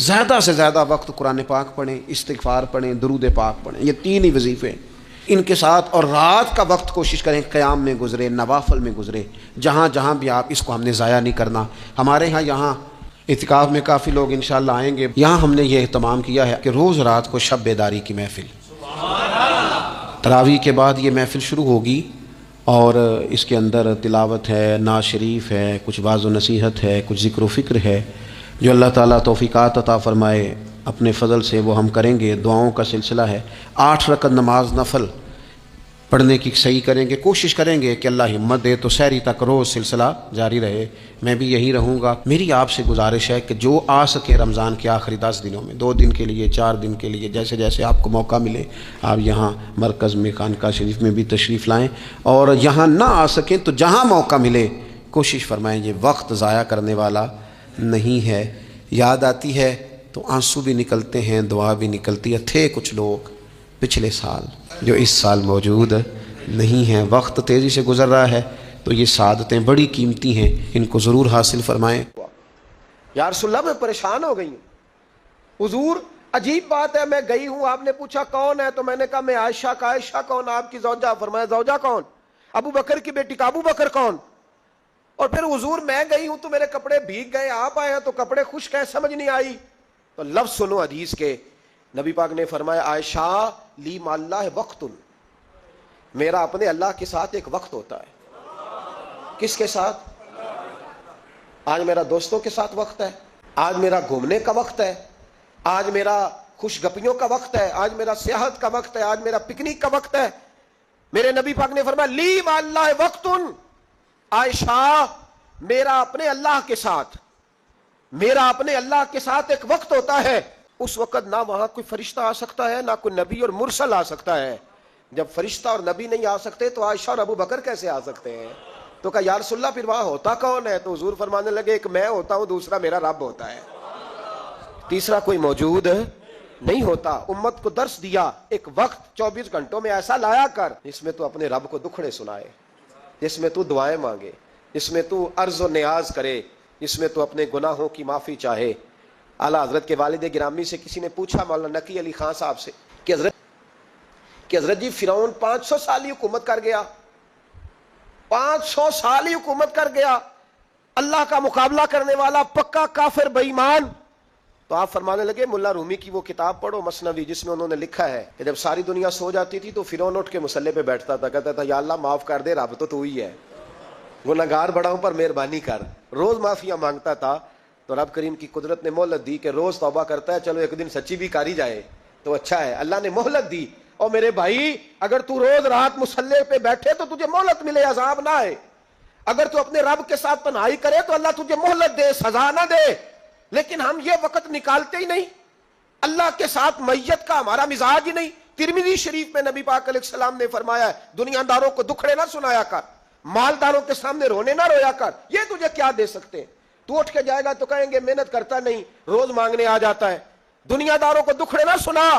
زیادہ سے زیادہ وقت قرآن پاک پڑھیں، استغفار پڑھیں، درود پاک پڑھیں، یہ 3 ہی وظیفے ہیں ان کے ساتھ. اور رات کا وقت کوشش کریں قیام میں گزرے، نوافل میں گزرے، جہاں جہاں بھی آپ، اس کو ہم نے ضائع نہیں کرنا. ہمارے یہاں اعتکاف میں کافی لوگ انشاءاللہ آئیں گے. یہاں ہم نے یہ اہتمام کیا ہے کہ روز رات کو شب بیداری کی محفل، تراویح کے بعد یہ محفل شروع ہوگی، اور اس کے اندر تلاوت ہے، نعت شریف ہے، کچھ وعظ و نصیحت ہے، کچھ ذکر و فکر ہے. جو اللہ تعالیٰ توفیقات عطا فرمائے اپنے فضل سے وہ ہم کریں گے. دعاؤں کا سلسلہ ہے. 8 رکعت نماز نفل پڑھنے کی صحیح کریں گے، کوشش کریں گے کہ اللہ ہمت دے تو سحری تک روز سلسلہ جاری رہے. میں بھی یہی رہوں گا. میری آپ سے گزارش ہے کہ جو آ سکے رمضان کے آخری 10 دنوں میں، 2 دن کے لیے، 4 دن کے لیے، جیسے جیسے آپ کو موقع ملے، آپ یہاں مرکز میں خانقاہ شریف میں بھی تشریف لائیں. اور یہاں نہ آ سکیں تو جہاں موقع ملے کوشش فرمائیں. یہ وقت ضائع کرنے والا نہیں ہے. یاد آتی ہے تو آنسو بھی نکلتے ہیں، دعا بھی نکلتی ہے. تھے کچھ لوگ پچھلے سال جو اس سال موجود نہیں ہیں. وقت تیزی سے گزر رہا ہے تو یہ سعادتیں بڑی قیمتی ہیں، ان کو ضرور حاصل فرمائیں. یا رسول اللہ میں پریشان ہو گئی ہوں حضور. عجیب بات ہے، میں گئی ہوں، آپ نے پوچھا کون ہے تو میں نے کہا میں عائشہ کا. عائشہ کون؟ آپ کی زوجہ. فرمایا زوجہ کون؟ ابو بکر کی بیٹی کا. ابو بکر کون؟ اور پھر حضور میں گئی ہوں تو میرے کپڑے بھیگ گئے، آپ آئے ہیں تو کپڑے خشک ہیں، سمجھ نہیں آئی. تو لفظ سنو حدیث کے. نبی پاک نے فرمایا عائشہ لی مع اللہ وقت، میرا اپنے اللہ کے ساتھ ایک وقت ہوتا ہے. کس کے ساتھ؟ آج میرا دوستوں کے ساتھ وقت ہے، آج میرا گھومنے کا وقت ہے، آج میرا خوش گپیوں کا وقت ہے، آج میرا سیاحت کا وقت ہے، آج میرا پکنک کا وقت ہے. میرے نبی پاک نے فرمایا لی مع اللہ وقت، عائشہ میرا اپنے اللہ کے ساتھ، میرا اپنے اللہ کے ساتھ ایک وقت ہوتا ہے. اس وقت نہ وہاں کوئی فرشتہ آ سکتا ہے، نہ کوئی نبی اور مرسل آ سکتا ہے. جب فرشتہ اور نبی نہیں آ سکتے تو عائشہ اور ابو بکر کیسے آ سکتے ہیں؟ تو کہا یا رسول اللہ پھر وہاں ہوتا کون ہے؟ تو حضور فرمانے لگے ایک میں ہوتا ہوں، دوسرا میرا رب ہوتا ہے، تیسرا کوئی موجود نہیں ہوتا. امت کو درس دیا ایک وقت 24 گھنٹوں میں ایسا لایا کر جس میں تو اپنے رب کو دکھڑے سنائے، جس میں تو دعائیں مانگے، جس میں تو عرض و نیاز کرے، جس میں تو اپنے گناہوں کی معافی چاہے. اعلیٰ حضرت کے والد گرامی سے کسی نے پوچھا، مولانا نقی علی خان صاحب سے، کہ حضرت جی فرعون 500 سال ہی حکومت کر گیا، 500 سال ہی حکومت کر گیا، اللہ کا مقابلہ کرنے والا پکا کافر بے ایمان. تو آپ فرمانے لگے ملا رومی کی وہ کتاب پڑھو مثنوی، جس میں انہوں نے لکھا ہے کہ جب ساری دنیا سو جاتی تھی تو فرعون اٹھ کے مصلے پہ بیٹھتا تھا، کہتا تھا یا اللہ معاف کر دے، رب تو ہی ہے، گنہگار بڑا ہوں پر مہربانی کر. روز معافیاں مانگتا تھا. تو رب کریم کی قدرت نے مہلت دی کہ روز توبہ کرتا ہے، چلو ایک دن سچی بھی کاری جائے تو اچھا ہے. اللہ نے مہلت دی. اور میرے بھائی اگر تو روز رات مصلے پہ بیٹھے تو تجھے مہلت ملے، عذاب نہ آئے. اگر تو اپنے رب کے ساتھ تنہائی کرے تو اللہ تجھے مہلت دے، سزا نہ دے. لیکن ہم یہ وقت نکالتے ہی نہیں. اللہ کے ساتھ میت کا ہمارا مزاج ہی نہیں. ترمذی شریف میں نبی پاک علیہ السلام نے فرمایا ہے دنیا داروں کو دکھڑے نہ سنایا کر، مالداروں کے سامنے رونے نہ رویا کر. یہ تجھے کیا دے سکتے ہیں؟ تو اٹھ کے جائے گا تو کہیں گے محنت کرتا نہیں، روز مانگنے آ جاتا ہے. دنیا داروں کو دکھڑے نہ سنا،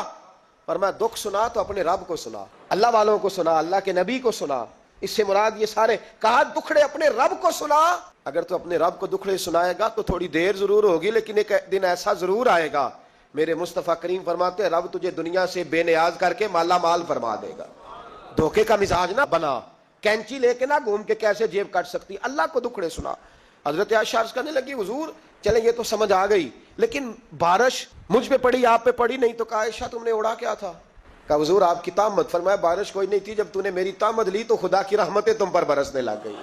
پر میں دکھ سنا تو اپنے رب کو سنا، اللہ والوں کو سنا، اللہ کے نبی کو سنا. اس سے مراد یہ سارے کہا دکھڑے اپنے رب کو سنا. اگر تو اپنے رب کو دکھڑے سنائے گا تو تھوڑی دیر ضرور ہوگی، لیکن ایک دن ایسا ضرور آئے گا. میرے مصطفیٰ کریم فرماتے ہیں رب تجھے دنیا سے بے نیاز کر کے مالا مال فرما دے گا. دھوکے کا مزاج نہ بنا، کینچی لے کے نہ گھوم کے کیسے جیب کٹ سکتی. اللہ کو دکھڑے سنا. حضرت عائشہ عرض کرنے لگی حضور چلیں یہ تو سمجھ آ گئی، لیکن بارش مجھ پہ پڑی آپ پہ پڑی نہیں. تو کہا عائشہ تم نے اڑا کیا تھا؟ کہا حضور آپ کی تامت. فرمایا بارش کوئی نہیں تھی، جب تو نے میری تامت لی تو خدا کی رحمتیں تم پر برسنے لگ گئی.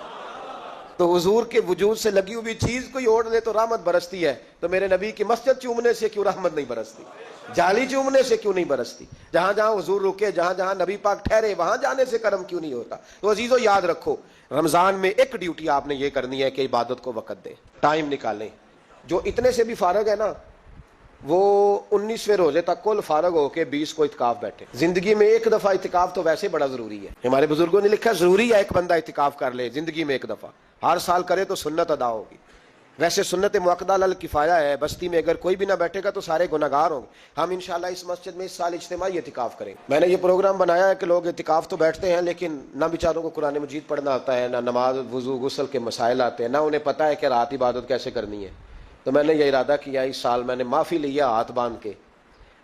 تو حضور کے وجود سے لگی ہوئی چیز کوئی اوڑھ لے تو رحمت برستی ہے. تو میرے نبی کی مسجد چومنے سے کیوں رحمت نہیں برستی؟ جالی چومنے سے کیوں نہیں برستی؟ جہاں جہاں حضور رکے، جہاں جہاں نبی پاک ٹھہرے، وہاں جانے سے کرم کیوں نہیں ہوتا؟ تو عزیزو یاد رکھو رمضان میں ایک ڈیوٹی آپ نے یہ کرنی ہے کہ عبادت کو وقت دیں، ٹائم نکالیں. جو اتنے سے بھی فارغ ہے نا وہ 19ویں روزے تک کل فارغ ہو کے 20 کو اعتکاف بیٹھے. زندگی میں ایک دفعہ اعتکاف تو ویسے بڑا ضروری ہے. ہمارے بزرگوں نے لکھا ضروری ہے ایک بندہ اعتکاف کر لے زندگی میں ایک دفعہ، ہر سال کرے تو سنت ادا ہوگی. ویسے سنت مؤکدہ علی کفایہ ہے، بستی میں اگر کوئی بھی نہ بیٹھے گا تو سارے گناہگار ہوں گے. ہم انشاءاللہ اس مسجد میں اس سال اجتماعی اعتکاف کریں. میں نے یہ پروگرام بنایا ہے کہ لوگ اعتکاف تو بیٹھتے ہیں لیکن نہ بیچاروں کو قرآن مجید پڑھنا آتا ہے، نہ نماز وضو غسل کے مسائل آتے ہیں، نہ انہیں پتہ ہے کہ رات عبادت کیسے کرنی ہے. تو میں نے یہ ارادہ کیا اس سال میں نے معافی لیا ہاتھ باندھ کے.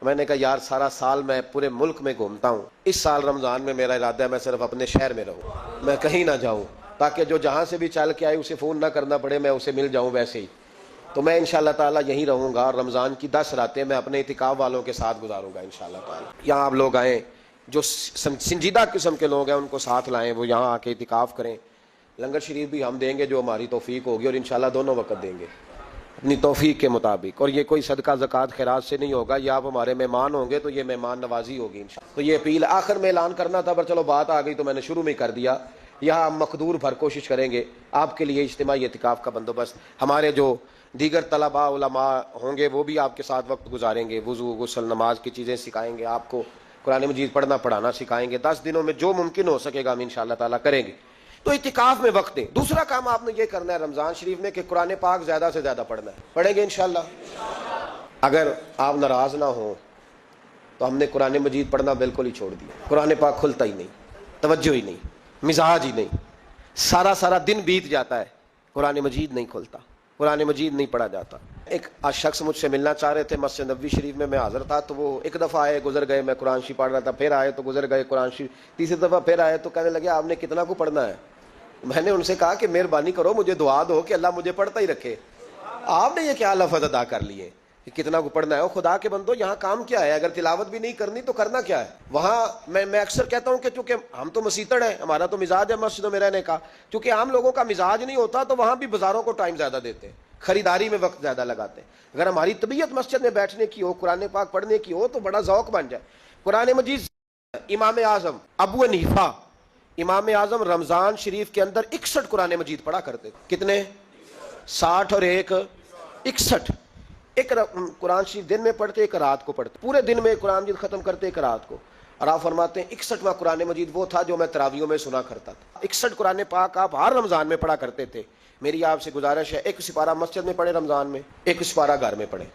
میں نے کہا یار سارا سال میں پورے ملک میں گھومتا ہوں, اس سال رمضان میں میرا ارادہ ہے میں صرف اپنے شہر میں رہوں, میں کہیں نہ جاؤں, تاکہ جو جہاں سے بھی چل کے آئے اسے فون نہ کرنا پڑے, میں اسے مل جاؤں ویسے ہی. تو میں انشاءاللہ تعالیٰ یہیں رہوں گا, اور رمضان کی 10 راتیں میں اپنے اعتکاف والوں کے ساتھ گزاروں گا انشاءاللہ تعالیٰ. یہاں آپ لوگ آئیں, جو سنجیدہ قسم کے لوگ ہیں ان کو ساتھ لائیں, وہ یہاں آ کے اعتکاف کریں. لنگر شریف بھی ہم دیں گے جو ہماری توفیق ہوگی, اور انشاءاللہ دونوں وقت دیں گے اپنی توفیق کے مطابق. اور یہ کوئی صدقہ زکوٰۃ خیرات سے نہیں ہوگا, یہ آپ ہمارے مہمان ہوں گے تو یہ مہمان نوازی ہوگی انشاءاللہ. تو یہ اپیل آخر میں اعلان کرنا تھا, پر چلو بات آ گئی تو میں نے شروع میں کر دیا. یہاں ہم مقدور بھر کوشش کریں گے آپ کے لیے اجتماعی اعتکاف کا بندوبست. ہمارے جو دیگر طلباء علماء ہوں گے وہ بھی آپ کے ساتھ وقت گزاریں گے, وضو غسل نماز کی چیزیں سکھائیں گے, آپ کو قرآن مجید پڑھنا پڑھانا سکھائیں گے. 10 دنوں میں جو ممکن ہو سکے گا ہم انشاءاللہ تعالیٰ کریں گے. تو اعتکاف میں وقت دیں. دوسرا کام آپ نے یہ کرنا ہے رمضان شریف میں کہ قرآن پاک زیادہ سے زیادہ پڑھنا ہے. پڑھیں گے انشاءاللہ. اگر آپ ناراض نہ ہوں تو ہم نے قرآن مجید پڑھنا بالکل ہی چھوڑ دیا. قرآن پاک کھلتا ہی نہیں, توجہ ہی نہیں, مزاج ہی نہیں. سارا دن بیت جاتا ہے, قرآن مجید نہیں کھلتا, قرآن مجید نہیں پڑھا جاتا. ایک شخص مجھ سے ملنا چاہ رہے تھے مسجد نبوی شریف میں حاضر تھا, تو وہ ایک دفعہ آئے گزر گئے, میں قرآن شریف پڑھ رہا تھا, پھر آئے تو گزر گئے قرآن شریف, تیسری دفعہ پھر آئے تو کہنے لگے آپ نے کتنا کو پڑھنا ہے. میں نے ان سے کہا کہ مہربانی کرو مجھے دعا دو کہ اللہ مجھے پڑھتا ہی رکھے. آپ نے یہ کیا لفظ ادا کر لیے کہ کتنا کو پڑھنا ہے. خدا کے بندو یہاں کام کیا ہے, اگر تلاوت بھی نہیں کرنی تو کرنا کیا ہے وہاں. میں اکثر کہتا ہوں کہ چونکہ ہم تو مسیتڑ ہیں, ہمارا تو مزاج ہے مسجدوں میں رہنے کا, چونکہ عام لوگوں کا مزاج نہیں ہوتا تو وہاں بھی بازاروں کو ٹائم زیادہ دیتے ہیں, خریداری میں وقت زیادہ لگاتے ہیں. اگر ہماری طبیعت مسجد میں بیٹھنے کی ہو, قرآن پاک پڑھنے کی ہو, تو بڑا ذوق بن جائے. قرآن مجید امام اعظم ابو حنیفہ امام اعظم رمضان شریف کے اندر 61 قرآن مجید پڑھا کرتے تھے. کتنے؟ 60 اور 1 61. ایک قرآن شریف دن میں پڑھتے, ایک رات کو پڑھتے, پورے دن میں قرآن مجید ختم کرتے, ایک رات کو. اور آپ فرماتے ہیں 61واں قرآن مجید وہ تھا جو میں تراویحوں میں سنا کرتا تھا. 61 قرآن پاک آپ ہر رمضان میں پڑھا کرتے تھے. میری آپ سے گزارش ہے, ایک سپارہ مسجد میں پڑھیں رمضان میں, ایک سپارہ گھر میں پڑھیں.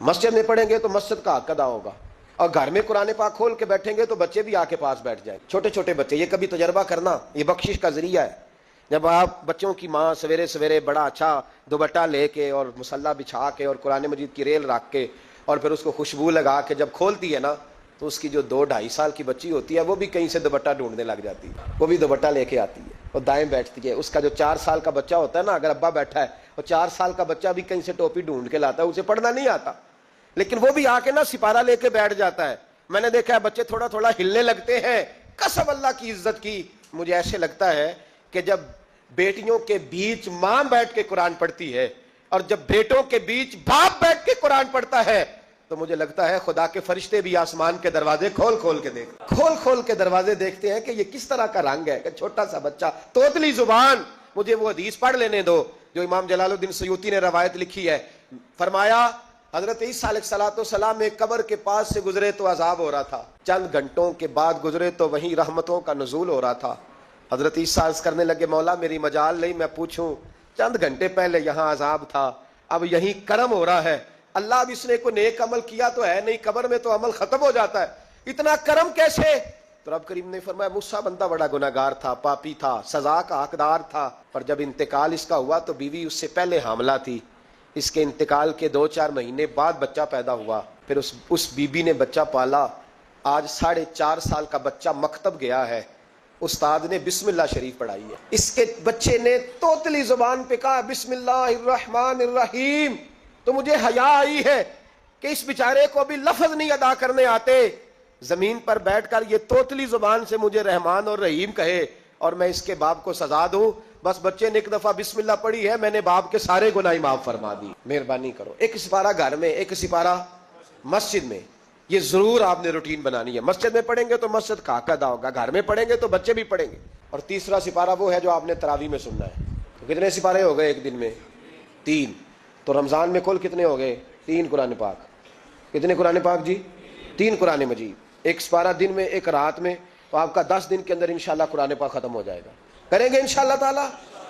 مسجد میں پڑھیں گے تو مسجد کا حق ادا ہوگا, اور گھر میں قرآن پاک کھول کے بیٹھیں گے تو بچے بھی آ کے پاس بیٹھ جائیں, چھوٹے چھوٹے بچے. یہ کبھی تجربہ کرنا, یہ بخشش کا ذریعہ ہے. جب آپ بچوں کی ماں سویرے سویرے بڑا اچھا دوپٹہ لے کے اور مصلی بچھا کے اور قرآن مجید کی ریل رکھ کے اور پھر اس کو خوشبو لگا کے جب کھولتی ہے نا, تو اس کی جو 2-2.5 سال کی بچی ہوتی ہے وہ بھی کہیں سے دوپٹہ ڈھونڈنے لگ جاتی ہے, وہ بھی دوپٹہ لے کے آتی ہے اور دائیں بیٹھتی ہے. اس کا جو 4 سال کا بچہ ہوتا ہے نا, اگر ابا بیٹھا ہے اور 4 سال کا بچہ بھی کہیں سے ٹوپی ڈھونڈ کے لاتا ہے, اسے پڑھنا نہیں آتا, لیکن وہ بھی آ کے نا سپارہ لے کے بیٹھ جاتا ہے. میں نے دیکھا ہے بچے تھوڑا تھوڑا ہلنے لگتے ہیں. قسم اللہ کی عزت کی, مجھے ایسے لگتا ہے کہ جب بیٹیوں کے بیچ ماں بیٹھ کے قرآن پڑھتی ہے اور جب بیٹوں کے بیچ باپ بیٹھ کے قرآن پڑھتا ہے, تو مجھے لگتا ہے خدا کے فرشتے بھی آسمان کے دروازے کھول کے دروازے دیکھتے ہیں کہ یہ کس طرح کا رنگ ہے کہ چھوٹا سا بچہ, توتلی زبان. مجھے وہ حدیث پڑھ لینے دو جو امام جلال الدین سیوطی نے روایت لکھی ہے. فرمایا حضرت عیسیٰ علیہ السلام میں قبر کے پاس سے گزرے تو عذاب ہو رہا تھا, چند گھنٹوں کے بعد گزرے تو وہیں رحمتوں کا نزول ہو رہا تھا. حضرت عیسیٰ عرض کرنے لگے مولا میری مجال نہیں میں پوچھوں, چند گھنٹے پہلے یہاں عذاب تھا, اب یہیں کرم ہو رہا ہے. اللہ اب اس نے کوئی نیک عمل کیا تو ہے نہیں, قبر میں تو عمل ختم ہو جاتا ہے, اتنا کرم کیسے؟ تو رب کریم نے فرمایا موسیٰ بندہ بڑا گناہگار تھا, پاپی تھا, سزا کا حقدار تھا, پر جب انتقال اس کا ہوا تو بیوی اس سے پہلے حاملہ تھی. اس کے انتقال کے 2-4 مہینے بعد بچہ پیدا ہوا, پھر اس بیوی نے بچہ پالا. آج 4.5 سال کا بچہ مکتب گیا ہے, استاد نے بسم اللہ شریف پڑھائی ہے, اس کے بچے نے توتلی زبان پہ کہا بسم اللہ الرحمن الرحیم. تو مجھے حیا آئی ہے کہ اس بیچارے کو بھی لفظ نہیں ادا کرنے آتے, زمین پر بیٹھ کر یہ توتلی زبان سے مجھے رحمان اور رحیم کہے اور میں اس کے باپ کو سزا دوں. بس بچے نے ایک دفعہ بسم اللہ پڑھی ہے, میں نے باپ کے سارے گناہ معاف فرما دی. مہربانی کرو, ایک سپارہ گھر میں, ایک سپارہ مسجد میں, یہ ضرور آپ نے روٹین بنانی ہے. مسجد میں پڑھیں گے تو مسجد کا حق ادا ہوگا, گھر میں پڑھیں گے تو بچے بھی پڑھیں گے. اور تیسرا سپارہ وہ ہے جو آپ نے تراویح میں سننا ہے. تو کتنے سپارے ہو گئے ایک دن میں؟ 3. تو رمضان میں کل کتنے ہو گئے؟ 3 قرآن پاک. کتنے قرآن پاک جی؟ 3 قرآن مجید, ایک سپارہ دن میں, ایک رات میں. تو آپ کا 10 دن کے اندر انشاءاللہ قرآن پاک ختم ہو جائے گا. کریں گے انشاءاللہ تعالیٰ.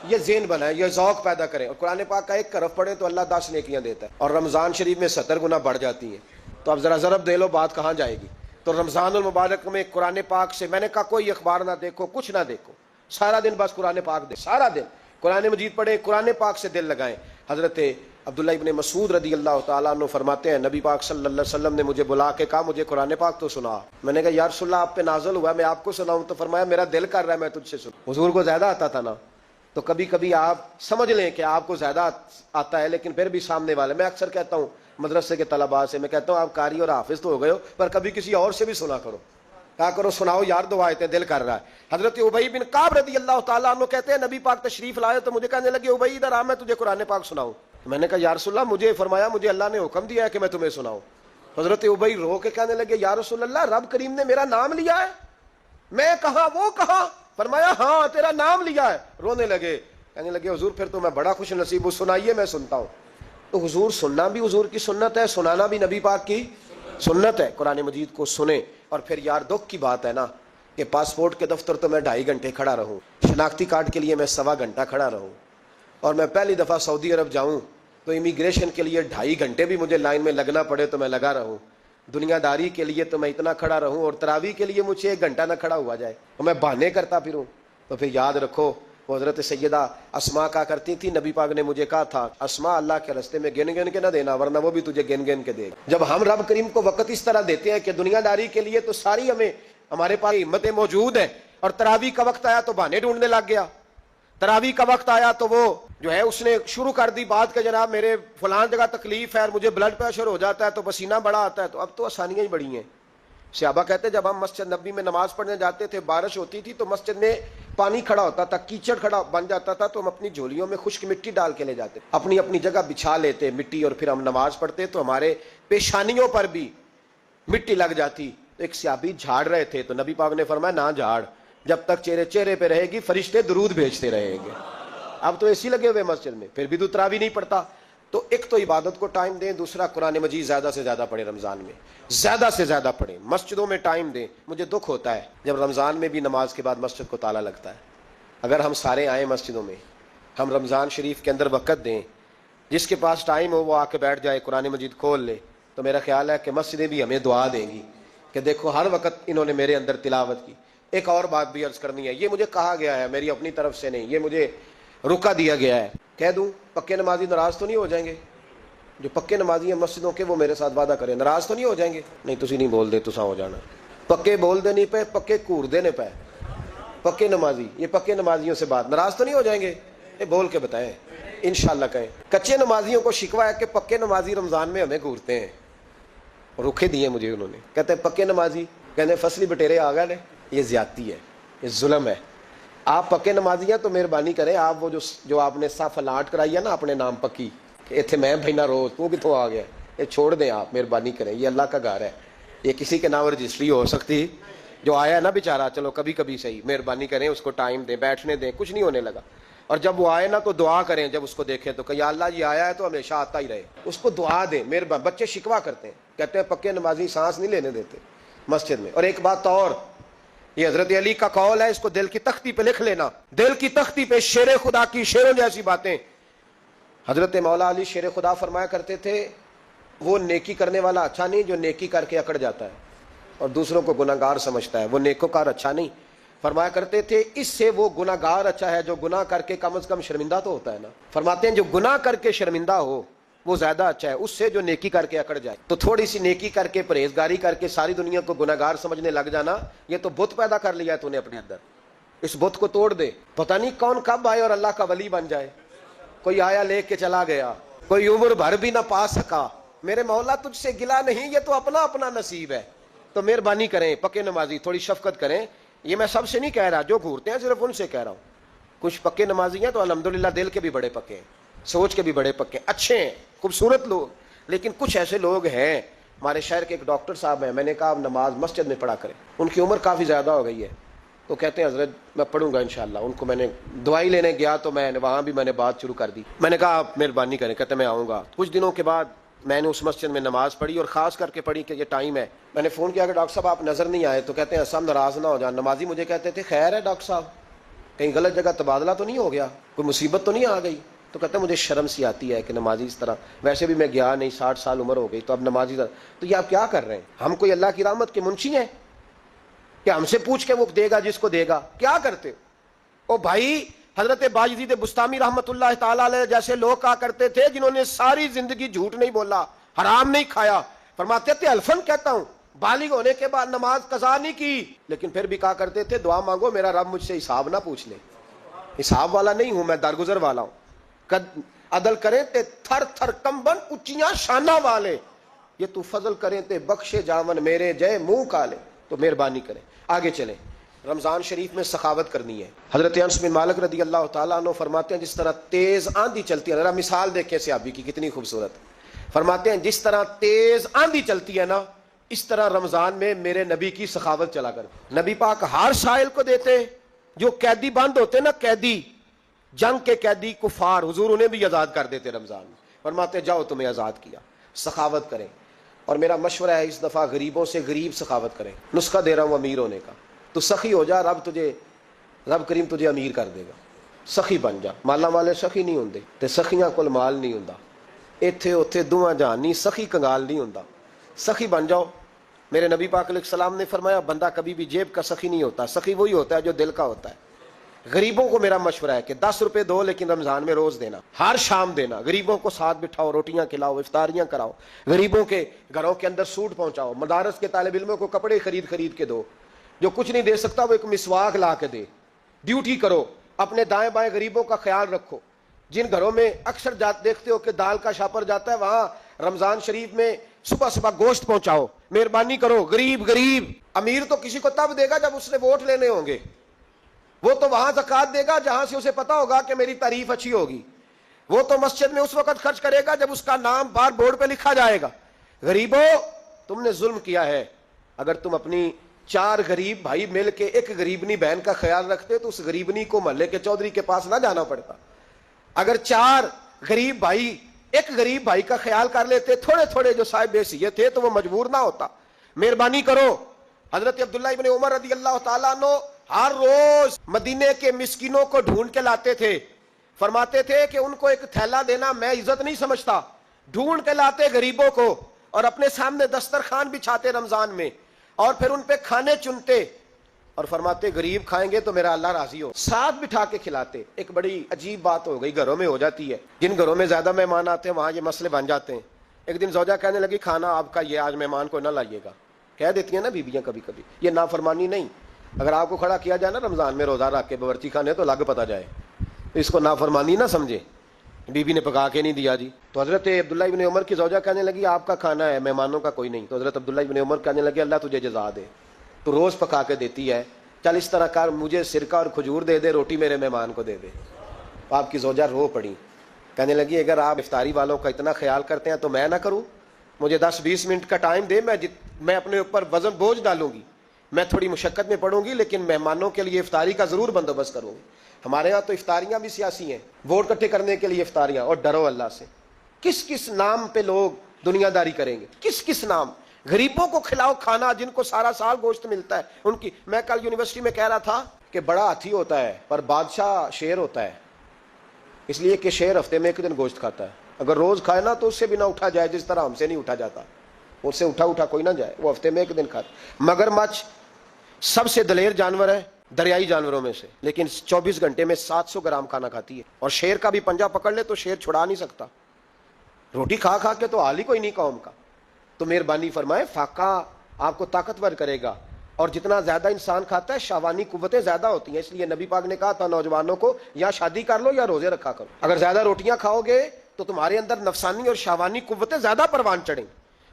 یہ ذہن بنائیں, یہ ذوق پیدا کریں, اور قرآن پاک کا ایک حرف پڑھیں تو اللہ 10 نیکیاں دیتا ہے. اور رمضان شریف میں 70 گنا بڑھ جاتی ہیں. تو اب ذرا ضرب دے لو بات کہاں جائے گی. تو رمضان المبارک میں قرآن پاک سے, میں نے کہا کوئی اخبار نہ دیکھو, کچھ نہ دیکھو, سارا دن بس قرآن پاک دے, سارا دن قرآن مجید پڑھیں, قرآن پاک سے دل لگائیں. حضرت عبداللہ ابن مسعود رضی اللہ تعالیٰ عنہ فرماتے ہیں نبی پاک صلی اللہ علیہ وسلم نے مجھے بلا کے کہا مجھے قرآن پاک تو سنا. میں نے کہا یا رسول اللہ آپ پہ نازل ہوا میں آپ کو سناؤں؟ تو فرمایا میرا دل کر رہا ہے میں تجھ سے سنوں. حضور کو زیادہ آتا تھا نا, تو کبھی کبھی آپ سمجھ لیں کہ آپ کو زیادہ آتا ہے لیکن پھر بھی سامنے والے, میں اکثر کہتا ہوں مدرسے کے طلباء سے, میں کہتا ہوں آپ قاری اور حافظ تو ہو گئے ہو پر کبھی کسی اور سے بھی سنا کرو, کہا کرو سناؤ یار دو آیتیں دل کر رہا ہے. حضرت ابی بن کعب رضی اللہ تعالیٰ عنہ کہتے ہیں نبی پاک تشریف لائے تو مجھے کہنے لگے ابی ادھر آ میں تجھے قرآن پاک سناؤں. میں نے کہا یا رسول اللہ مجھے فرمایا مجھے اللہ نے حکم دیا ہے کہ میں تمہیں سناؤں. حضرت ابی رو کے کہنے لگے یا رسول اللہ رب کریم نے میرا نام لیا ہے؟ میں کہاں وہ کہاں؟ فرمایا ہاں تیرا نام لیا ہے. رونے لگے, کہنے لگے حضور پھر تو میں بڑا خوش نصیب ہوں, سنائیے میں سنتا ہوں. تو حضور سننا بھی حضور کی سنت ہے, سنانا بھی نبی پاک کی سنت ہے. قرآن مجید کو سنیں. اور پھر یار دکھ کی بات ہے نا کہ پاسپورٹ کے دفتر تو میں 2.5 گھنٹے کھڑا رہوں, شناختی کارڈ کے لیے میں 1.25 گھنٹہ کھڑا رہوں, اور میں پہلی دفعہ سعودی عرب جاؤں تو امیگریشن کے لیے 2.5 گھنٹے بھی مجھے لائن میں لگنا پڑے تو میں لگا رہوں. دنیا داری کے لیے تو میں اتنا کھڑا رہوں اور تراویح کے لیے مجھے 1 گھنٹہ نہ کھڑا ہوا جائے اور میں بہانے کرتا پھروں. تو پھر یاد رکھو وہ حضرت سیدہ اسماء کہا کرتی تھی نبی پاک نے مجھے کہا تھا اسماء اللہ کے راستے میں گن گن کے نہ دینا ورنہ وہ بھی تجھے گن گن کے دے گا. جب ہم رب کریم کو وقت اس طرح دیتے ہیں کہ دنیا داری کے لیے تو ساری ہمارے پاس ہمتیں موجود ہیں, اور تراویح کا وقت آیا تو بہانے ڈھونڈنے لگ گیا. تراویح کا وقت آیا تو وہ جو ہے اس نے شروع کر دی بات کہ جناب میرے فلان جگہ تکلیف ہے اور مجھے بلڈ پریشر ہو جاتا ہے تو پسینہ بڑا آتا ہے. تو اب تو آسانیاں ہی بڑی ہیں. صحابہ کہتے ہیں جب ہم مسجد نبوی میں نماز پڑھنے جاتے تھے بارش ہوتی تھی تو مسجد میں پانی کھڑا ہوتا تھا, کیچڑ کھڑا بن جاتا تھا, تو ہم اپنی جھولیوں میں خشک مٹی ڈال کے لے جاتے, اپنی اپنی جگہ بچھا لیتے مٹی, اور پھر ہم نماز پڑھتے تو ہمارے پیشانیوں پر بھی مٹی لگ جاتی. تو ایک صحابی جھاڑ رہے تھے تو نبی پاک نے فرمایا نہ جھاڑ, جب تک چہرے پہ رہے گی فرشتے درود بھیجتے رہیں گے. اب تو ایسی لگے ہوئے مسجد میں پھر بھی تو تراویح نہیں پڑھتا. تو ایک تو عبادت کو ٹائم دیں, دوسرا قرآن مجید زیادہ سے زیادہ پڑھیں, رمضان میں زیادہ سے زیادہ پڑھیں, مسجدوں میں ٹائم دیں. مجھے دکھ ہوتا ہے جب رمضان میں بھی نماز کے بعد مسجد کو تالا لگتا ہے. اگر ہم سارے آئیں مسجدوں میں, ہم رمضان شریف کے اندر وقت دیں, جس کے پاس ٹائم ہو وہ آ کے بیٹھ جائے قرآن مجید کھول لے, تو میرا خیال ہے کہ مسجدیں بھی ہمیں دعا دیں گی کہ دیکھو ہر وقت انہوں نے میرے اندر تلاوت کی. ایک اور بات بھی عرض کرنی ہے, یہ مجھے کہا گیا ہے میری اپنی طرف سے نہیں, یہ مجھے رکا دیا گیا ہے. کہہ دوں پکے نمازی ناراض تو نہیں ہو جائیں گے؟ جو پکے نمازی ہیں مسجدوں کے وہ میرے ساتھ وعدہ کریں ناراض تو نہیں ہو جائیں گے؟ نہیں تسی نہیں بول دے تساں ہو جانا. پکے بول دے نہیں پے, پکے کور دینے پے. پکے نمازی, یہ پکے نمازیوں سے بات ناراض تو نہیں ہو جائیں گے؟ یہ بول کے بتائیں انشاءاللہ کہیں. کچے نمازیوں کو شکوہ ہے کہ پکے نمازی رمضان میں ہمیں گھورتے ہیں, رکھے دیے مجھے انہوں نے, کہتے ہیں پکے نمازی, کہتے ہیں فصلی بٹیرے آ گئے. یہ زیادتی ہے, یہ ظلم ہے. آپ پکے نمازی ہیں تو مہربانی کریں آپ وہ جو آپ نے صاف الاٹ کرائی ہے نا اپنے نام پکی کہ ایتھے میں بھینا روز تو کتوں آ گیا, یہ چھوڑ دیں آپ مہربانی کریں. یہ اللہ کا گھر ہے, یہ کسی کے نام رجسٹری ہو سکتی. جو آیا ہے نا بیچارہ چلو کبھی کبھی صحیح, مہربانی کریں اس کو ٹائم دیں, بیٹھنے دیں, کچھ نہیں ہونے لگا. اور جب وہ آئے نا تو دعا کریں, جب اس کو دیکھیں تو کہ یا اللہ یہ آیا ہے تو ہمیشہ آتا ہی رہے, اس کو دعا دیں. مہربانی, بچے شکوا کرتے ہیں, کہتے ہیں پکے نمازی سانس نہیں لینے دیتے مسجد میں. اور ایک بات اور, یہ حضرت علی کا قول ہے, اس کو دل کی تختی پہ لکھ لینا, دل کی تختی پہ شیر خدا کی شیروں جیسی باتیں. حضرت مولا علی شیر خدا فرمایا کرتے تھے وہ نیکی کرنے والا اچھا نہیں جو نیکی کر کے اکڑ جاتا ہے اور دوسروں کو گناہگار سمجھتا ہے, وہ نیکوکار اچھا نہیں. فرمایا کرتے تھے اس سے وہ گناہگار اچھا ہے جو گناہ کر کے کم از کم شرمندہ تو ہوتا ہے نا. فرماتے ہیں جو گناہ کر کے شرمندہ ہو وہ زیادہ اچھا ہے اس سے جو نیکی کر کے اکڑ جائے. تو تھوڑی سی نیکی کر کے پرہیزگاری کر کے ساری دنیا کو گناہگار سمجھنے لگ جانا, یہ تو بت پیدا کر لیا ہے تو نے اپنے اندر. اس بت کو توڑ دے, پتہ نہیں کون کب آئے اور اللہ کا ولی بن جائے. کوئی آیا لے کے چلا گیا, کوئی عمر بھر بھی نہ پا سکا. میرے مولا تجھ سے گلا نہیں, یہ تو اپنا اپنا نصیب ہے. تو مہربانی کریں پکے نمازی تھوڑی شفقت کریں. یہ میں سب سے نہیں کہہ رہا, جو گھورتے ہیں صرف ان سے کہہ رہا ہوں. کچھ پکے نمازی ہیں تو الحمدللہ دل کے بھی بڑے پکے ہیں, سوچ کے بھی بڑے پکے, اچھے ہیں, خوبصورت لوگ. لیکن کچھ ایسے لوگ ہیں, ہمارے شہر کے ایک ڈاکٹر صاحب ہیں, میں نے کہا آپ نماز مسجد میں پڑھا کریں. ان کی عمر کافی زیادہ ہو گئی ہے, تو کہتے ہیں حضرت میں پڑھوں گا انشاءاللہ. ان کو میں نے دوائی لینے گیا تو میں نے وہاں بھی میں نے بات شروع کر دی. میں نے کہا آپ مہربانی کریں, کہتے میں آؤں گا. کچھ دنوں کے بعد میں نے اس مسجد میں نماز پڑھی اور خاص کر کے پڑھی کہ یہ ٹائم ہے. میں نے فون کیا کہ ڈاکٹر صاحب آپ نظر نہیں آئے, تو کہتے ہیں سب ناراض نہ ہو جائیں. نمازی مجھے کہتے تھے خیر ہے ڈاکٹر صاحب کہیں غلط جگہ تبادلہ تو نہیں ہو گیا, کوئی مصیبت تو نہیں آ گئی؟ تو کہتے ہیں مجھے شرم سی آتی ہے کہ نمازی اس طرح, ویسے بھی میں گیا نہیں, 60 سال عمر ہو گئی, تو اب نمازی تو یہ آپ کیا کر رہے ہیں؟ ہم کوئی اللہ کی رحمت کے منشی ہیں کہ ہم سے پوچھ کے وہ دے گا جس کو دے گا؟ کیا کرتے او بھائی؟ حضرت باجدید بستامی رحمت اللہ تعالی علیہ جیسے لوگ کہا کرتے تھے جنہوں نے ساری زندگی جھوٹ نہیں بولا، حرام نہیں کھایا، فرماتے تھے الفن کہتا ہوں، بالغ ہونے کے بعد نماز قضا نہیں کی، لیکن پھر بھی کہا کرتے تھے دعا مانگو میرا رب مجھ سے حساب نہ پوچھ لے، حساب والا نہیں ہوں میں، درگزر والا ہوں، عدل کریں تے تھر تھر کمبن اچیاں شانہ والے، یہ تو فضل کریں تے بخشے جاون میرے جے منہ کالے، تو مہربانی کریں۔ آگے چلیں، رمضان شریف میں سخاوت کرنی ہے۔ حضرت انس بن مالک رضی اللہ تعالیٰ عنہ فرماتے ہیں جس طرح تیز آندھی چلتی ہے، ذرا مثال دیکھیں صحابی کی کتنی خوبصورت، فرماتے ہیں جس طرح تیز آندھی چلتی ہے نا، اس طرح رمضان میں میرے نبی کی سخاوت چلا کر۔ نبی پاک ہر سائل کو دیتے، جو قیدی بند ہوتے نا، قیدی جنگ کے قیدی کفار، حضور انہیں بھی آزاد کر دیتے رمضان میں، فرماتے جاؤ تمہیں آزاد کیا، سخاوت کریں۔ اور میرا مشورہ ہے اس دفعہ غریبوں سے غریب سخاوت کریں، نسخہ دے رہا ہوں امیر ہونے کا، تو سخی ہو جا، رب کریم تجھے امیر کر دے گا، سخی بن جا۔ مالا والے سخی نہیں ہوندے تے سخیاں کول مال نہیں ہوندا، ایتھے اوتھے دوواں جہان نہیں، سخی کنگال نہیں ہوندا، سخی بن جاؤ۔ میرے نبی پاک علیہ السلام نے فرمایا بندہ کبھی بھی جیب کا سخی نہیں ہوتا، سخی وہی ہوتا ہے جو دل کا ہوتا ہے۔ غریبوں کو میرا مشورہ ہے کہ 10 روپے دو لیکن رمضان میں روز دینا، ہر شام دینا، غریبوں کو ساتھ بٹھاؤ، روٹیاں کھلاؤ، افطاریاں کراؤ، غریبوں کے گھروں کے اندر سوٹ پہنچاؤ، مدارس کے طالب علموں کو کپڑے خرید کے دو، جو کچھ نہیں دے سکتا وہ ایک مسواک لا کے دے، ڈیوٹی کرو، اپنے دائیں بائیں غریبوں کا خیال رکھو۔ جن گھروں میں اکثر دیکھتے ہو کہ دال کا شاپر جاتا ہے، وہاں رمضان شریف میں صبح صبح گوشت پہنچاؤ، مہربانی کرو۔ غریب امیر تو کسی کو تب دے گا جب اس نے ووٹ لینے ہوں گے، وہ تو وہاں زکوٰۃ دے گا جہاں سے اسے پتا ہوگا کہ میری تعریف اچھی ہوگی، وہ تو مسجد میں اس وقت خرچ کرے گا جب اس کا نام بار بورڈ پہ لکھا جائے گا۔ غریبوں تم نے ظلم کیا ہے، اگر تم اپنی 4 غریب بھائی مل کے ایک غریبنی بہن کا خیال رکھتے تو اس غریبنی کو محلے کے چودھری کے پاس نہ جانا پڑتا۔ اگر 4 غریب بھائی ایک غریب بھائی کا خیال کر لیتے، تھوڑے تھوڑے جو صاحب حیثیت تھے، تو وہ مجبور نہ ہوتا۔ مہربانی کرو۔ حضرت عبداللہ ابن عمر رضی اللہ تعالیٰ عنہ ہر روز مدینے کے مسکینوں کو ڈھونڈ کے لاتے تھے، فرماتے تھے کہ ان کو ایک تھیلا دینا میں عزت نہیں سمجھتا، ڈھونڈ کے لاتے غریبوں کو اور اپنے سامنے دسترخوان بچھاتے رمضان میں، اور پھر ان پہ کھانے چنتے اور فرماتے غریب کھائیں گے تو میرا اللہ راضی ہو، ساتھ بٹھا کے کھلاتے۔ ایک بڑی عجیب بات ہو گئی، گھروں میں ہو جاتی ہے، جن گھروں میں زیادہ مہمان آتے ہیں وہاں یہ مسئلے بن جاتے ہیں۔ ایک دن زوجہ کہنے لگی کھانا آپ کا یہ آج مہمان کو نہ لائیے گا، کہہ دیتی ہیں نا بیویاں کبھی کبھی، یہ نافرمانی نہیں۔ اگر آپ کو کھڑا کیا جائے نا رمضان میں روزہ رکھ کے باورچی خانے تو لگ پتہ جائے، اس کو نافرمانی نہ سمجھے، بیوی نے پکا کے نہیں دیا جی۔ تو حضرت عبداللہ ابن عمر کی زوجہ کہنے لگی آپ کا کھانا ہے، مہمانوں کا کوئی نہیں۔ تو حضرت عبداللہ ابن عمر کہنے لگے اللہ تجھے جزا دے، تو روز پکا کے دیتی ہے، چل اس طرح کر، مجھے سرکہ اور کھجور دے دے، روٹی میرے مہمان کو دے دے۔ آپ کی زوجہ رو پڑی، کہنے لگی اگر آپ افطاری والوں کا اتنا خیال کرتے ہیں تو میں نہ کروں؟ مجھے 10-20 منٹ کا ٹائم دے، میں اپنے اوپر وزن بوجھ ڈالوں گی، میں تھوڑی مشقت میں پڑوں گی، لیکن مہمانوں کے لیے افطاری کا ضرور بندوبست کروں گی۔ ہمارے ہاں تو افطاریاں بھی سیاسی ہیں، ووٹ اکٹھے کرنے کے لیے افطاریاں، اور ڈرو اللہ سے۔ کس کس نام پہ لوگ دنیا داری کریں گے، کس کس نام؟ غریبوں کو کھلاؤ کھانا جن کو سارا سال گوشت ملتا ہے ان کی۔ میں کل یونیورسٹی میں کہہ رہا تھا کہ بڑا ہاتھی ہوتا ہے پر بادشاہ شیر ہوتا ہے، اس لیے کہ شیر ہفتے میں 1 دن گوشت کھاتا ہے، اگر روز کھائے نا تو اس سے بھی نہ اٹھا جائے، جس طرح ہم سے نہیں اٹھا جاتا، اس سے اٹھا کوئی نہ جائے، وہ ہفتے میں 1 دن کھاتا۔ مگرمچھ سب سے دلیر جانور ہے دریائی جانوروں میں سے، لیکن 24 گھنٹے میں 700 گرام کھانا کھاتی ہے، اور شیر کا بھی پنجہ پکڑ لے تو شیر چھڑا نہیں سکتا، روٹی کھا کے تو حال ہی کوئی نہیں قوم کا۔ تو مہربانی فرمائے، فاقہ آپ کو طاقتور کرے گا، اور جتنا زیادہ انسان کھاتا ہے شہوانی قوتیں زیادہ ہوتی ہیں، اس لیے نبی پاک نے کہا تھا نوجوانوں کو یا شادی کر لو یا روزے رکھا کرو، اگر زیادہ روٹیاں کھاؤ گے تو تمہارے اندر نفسانی اور شہوانی قوتیں زیادہ پروان چڑھیں۔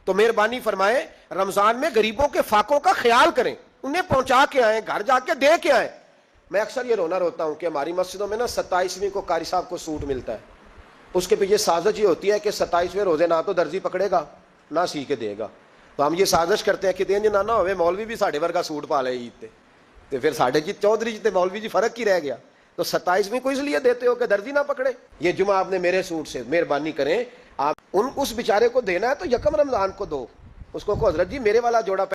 تو مہربانی فرمائے رمضان میں غریبوں کے فاقوں کا خیال کریں، انہیں پہنچا کے آئیں، گھر جا کے دے کے آئیں۔ میں اکثر یہ روتا ہوں کہ ہماری مسجدوں میں نا 27ویں کو قاری صاحب کو سوٹ ملتا ہے، اس کے پیچھے سازش یہ ہوتی ہے کہ 27ویں روزے نہ تو درزی پکڑے گا نہ سی کے دے گا، تو ہم یہ سازش کرتے ہیں کہ دین نہ ہوئے مولوی بھی ساڑھے ورگا سوٹ پا لے عید تے، تو پھر ساڑھے جی چودھری جی تے مولوی جی فرق کی رہ گیا، تو 27ویں کو اس لیے دیتے ہو کہ درزی نہ پکڑے۔ یہ جمعہ آپ نے میرے سوٹ سے، مہربانی کریں آپ اس بیچارے کو دینا ہے تو یکم رمضان کو دو، اس کو حضرت جی میرے والا جوڑا